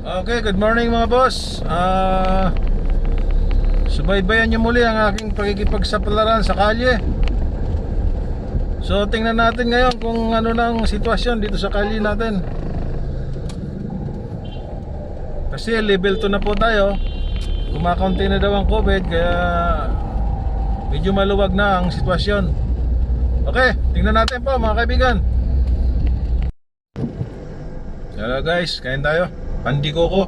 Okay, good morning mga boss. Subaybayan niyo muli ang aking pakikipagsapalaran sa kalye. So tingnan natin ngayon kung ano nang sitwasyon dito sa kalye natin. Kasi level 2 na po tayo. Kumakaunti na daw ang COVID, kaya medyo maluwag na ang sitwasyon. Okay, tingnan natin po mga kaibigan. Hello guys, kain tayo. Pandiko ko.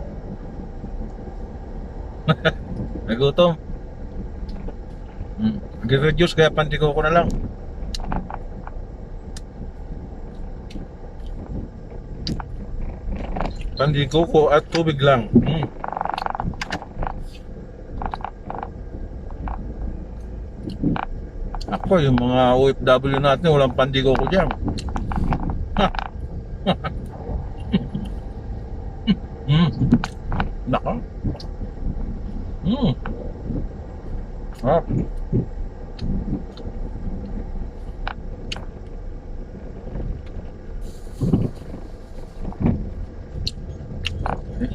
Nagutom. Nag-reduce kaya pandiko ko na lang. Pandiko ko at tubig lang. Ako, yung mga OFW natin, walang pandiko ko dyan. Nako. Ah.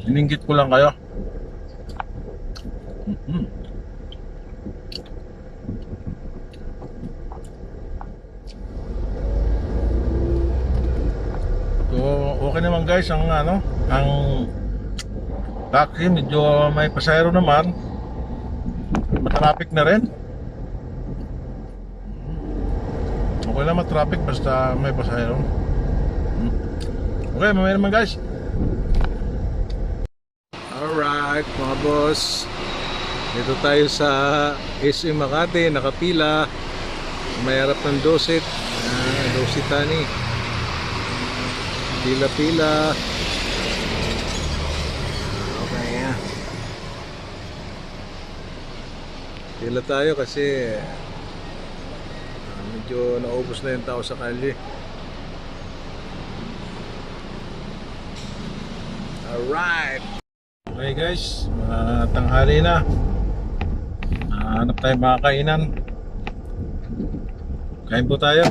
Ininggit ko lang kayo. So, okay naman guys ang ang taxi, medyo may pasahero naman. Matraffic na rin. Okay lang matraffic basta may pasahero. Okay, mamaya naman guys. Alright mga boss, dito tayo sa SM Makati, nakapila. May harap ng Dosit, Dosit Tani. Pila-pila. Okay yan. Pila tayo kasi medyo naubos na yung tao sa kalye. Alright. Okay guys, tanghali na. Hanap tayo mga kainan. Kain po tayo.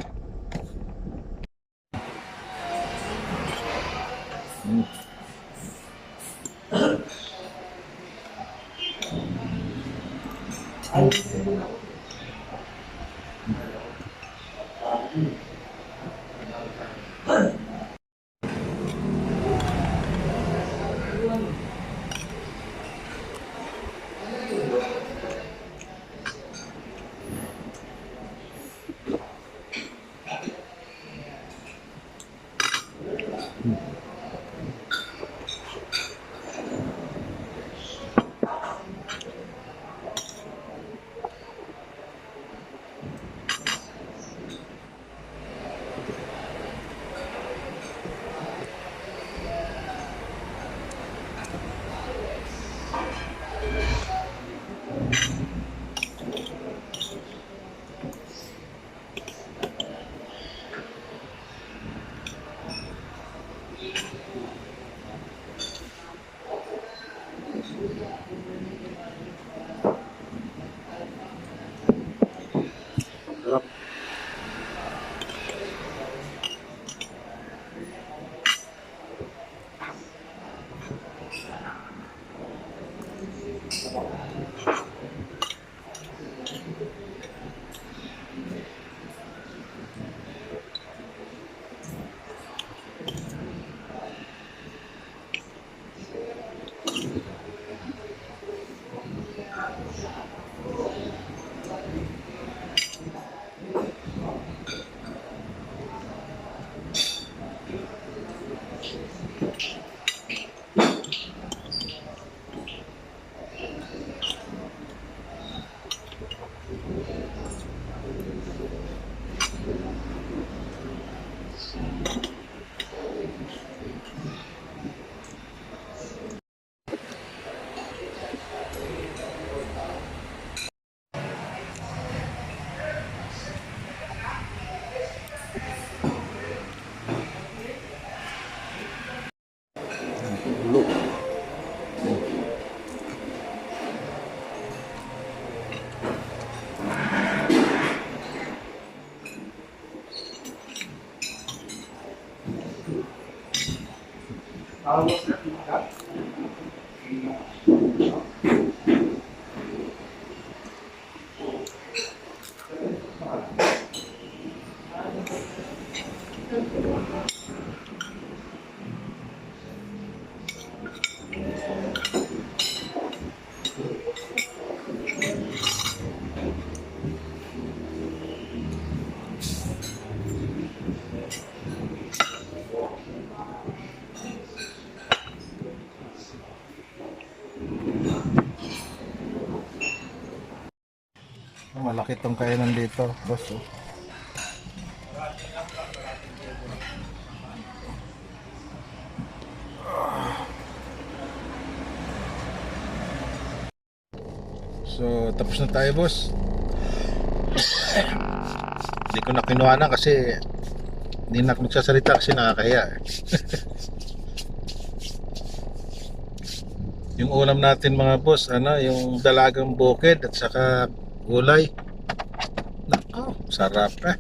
Malaki tong kainan dito, boss. Oh. So, tapos na tayo, boss. Hindi ko na kinuha na kasi hindi na ako magsasalita kasi nakakahiya. Yung ulam natin mga boss, yung dalagang bukid at saka gulay. Nako, sarap eh.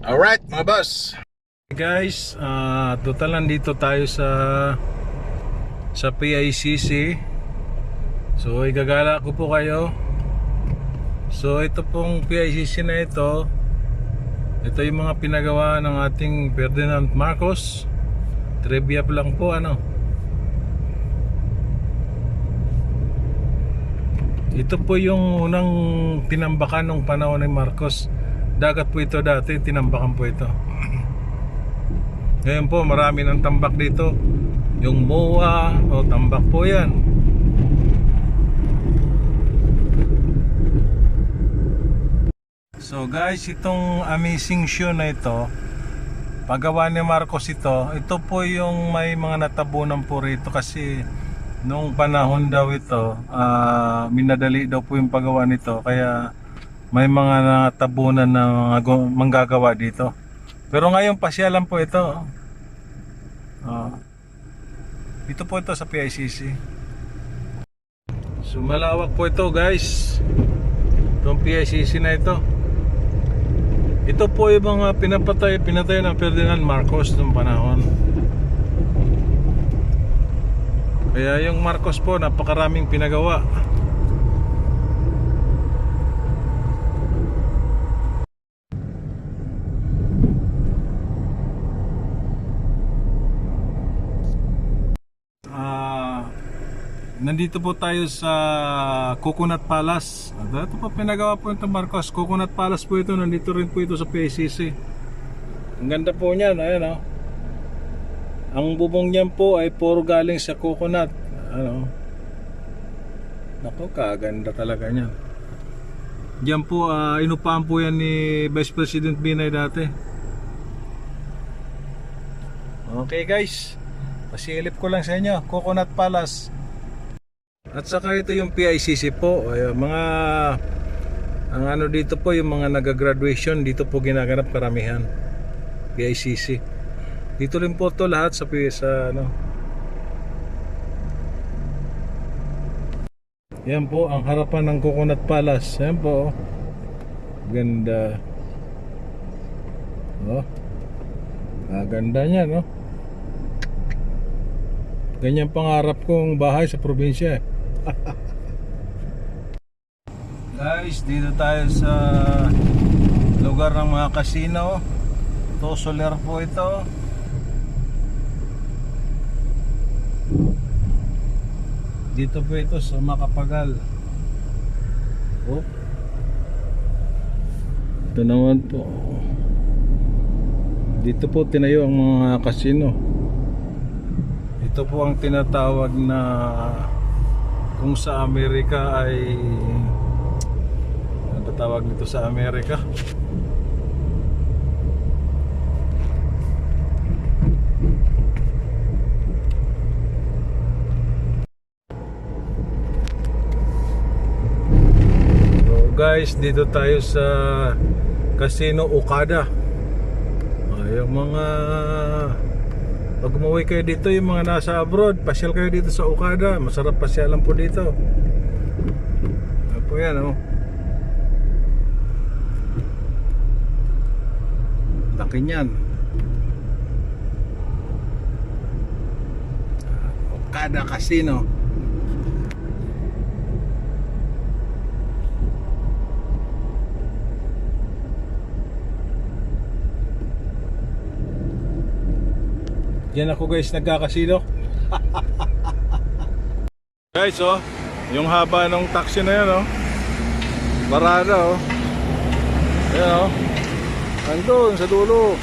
Alright mga boss. Guys, total nandito tayo sa PICC. So igagala ko po kayo. So ito pong PICC na ito, ito yung mga pinagawa ng ating Ferdinand Marcos. Trivia pa lang po Ito po yung unang tinambakan nung panahon ni Marcos. Dagat po ito dati, tinambakan po ito. Ngayon po marami ng tambak dito. Yung MOA o tambak po yan. So guys, itong amazing shoe na ito, paggawa ni Marcos ito po yung may mga natabunan po rito kasi nung panahon daw ito, minadali daw po yung paggawa nito, kaya may mga natabunan na mga manggagawa dito. Pero ngayon pasyalan po ito. Ito po ito sa PICC. So malawak po ito guys, itong PICC na ito. Ito po yung mga pinatay ng Ferdinand Marcos noong panahon. Kaya yung Marcos po napakaraming pinagawa. Nandito po tayo sa Coconut Palace. Ito po pinagawa po ito Marcos. Coconut Palace po ito. Nandito rin po ito sa PICC. Ang ganda po niyan. Ayan Ang bubong niyan po ay puro galing sa coconut. Nako, kaganda talaga niyan. Diyan po inupahan po yan ni Vice President Binay dati. Okay guys, pasilip ko lang sa inyo, Coconut Palace. At saka ito yung PICC po. Ang dito po yung mga nag-graduation dito po ginaganap karamihan. PICC. Dito rin po to lahat sa Yan po ang harapan ng Coconut Palace. Yan po. Ganda. Ganda niya Ganyan pangarap kong bahay sa probinsya. Guys, dito tayo sa lugar ng mga casino. Ito, Soler po ito. Dito po ito sa Macapagal. Ito naman po. Dito po tinayo ang mga casino. Ito po ang tinatawag na kung sa Amerika ay ano tawag nito sa Amerika? So guys, dito tayo sa Casino Okada. Yung mga pag umuwi kayo dito, yung mga nasa abroad, pasyal kayo dito sa Okada. Masarap pasyalan po dito. Ano po yan akin yan. Okada Casino. Diyan ako guys nagkakasino. Guys oh, yung haba ng taxi na yan oh. Barada oh. Ayan oh. Andun sa dulo.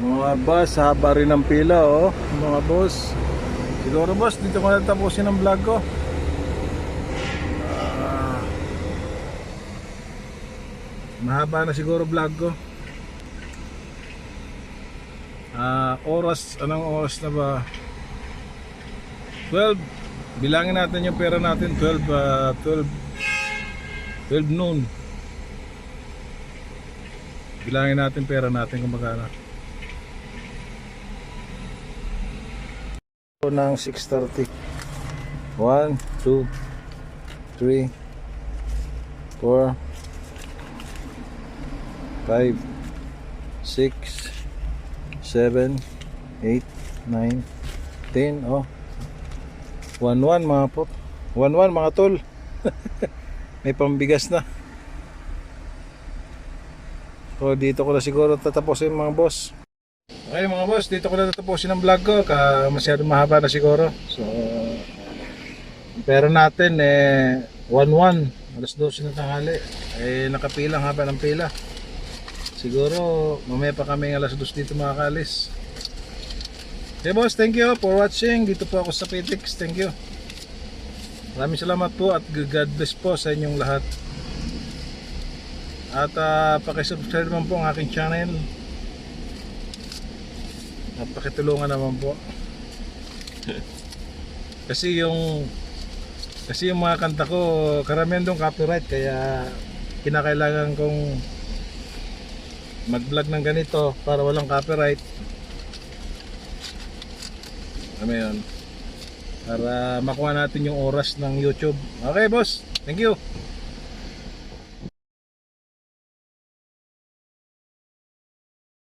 Mga boss, haba rin ng pila oh. Mga boss. Siguro boss, dito ko natapusin ang vlog ko. Mahaba na siguro vlog ko. Oras, anong oras na ba? 12. Bilangin natin yung pera natin. 12 noon. Bilangin natin pera natin kung magkano. Ng 6:30. 1, 2, 3, 4, 5, 6, 7, 8, 9, 10, oh 1-1 mga po 1-1 mga tol. May pambigas na. So dito ko na siguro tatapusin mga boss. Okay mga boss, dito ko na tatapusin ang vlog ko. Masyadong mahaba na siguro. So pero natin 1-1, alas 12 na tanghali. Nakapilang haba ng pila. Siguro mamaya pa kami alas 2 dito makakalis. Okay boss, thank you for watching. Dito po ako sa PTX. Thank you. Maraming salamat po at God bless po sa inyong lahat. At pakisubscribe naman po ang aking channel. At pakitulungan naman po. Kasi yung mga kanta ko karamihan doon copyright, kaya kinakailangan kong mag-vlog ng ganito para walang copyright. Ano yun? Para makuha natin yung oras ng YouTube. Okay boss, thank you.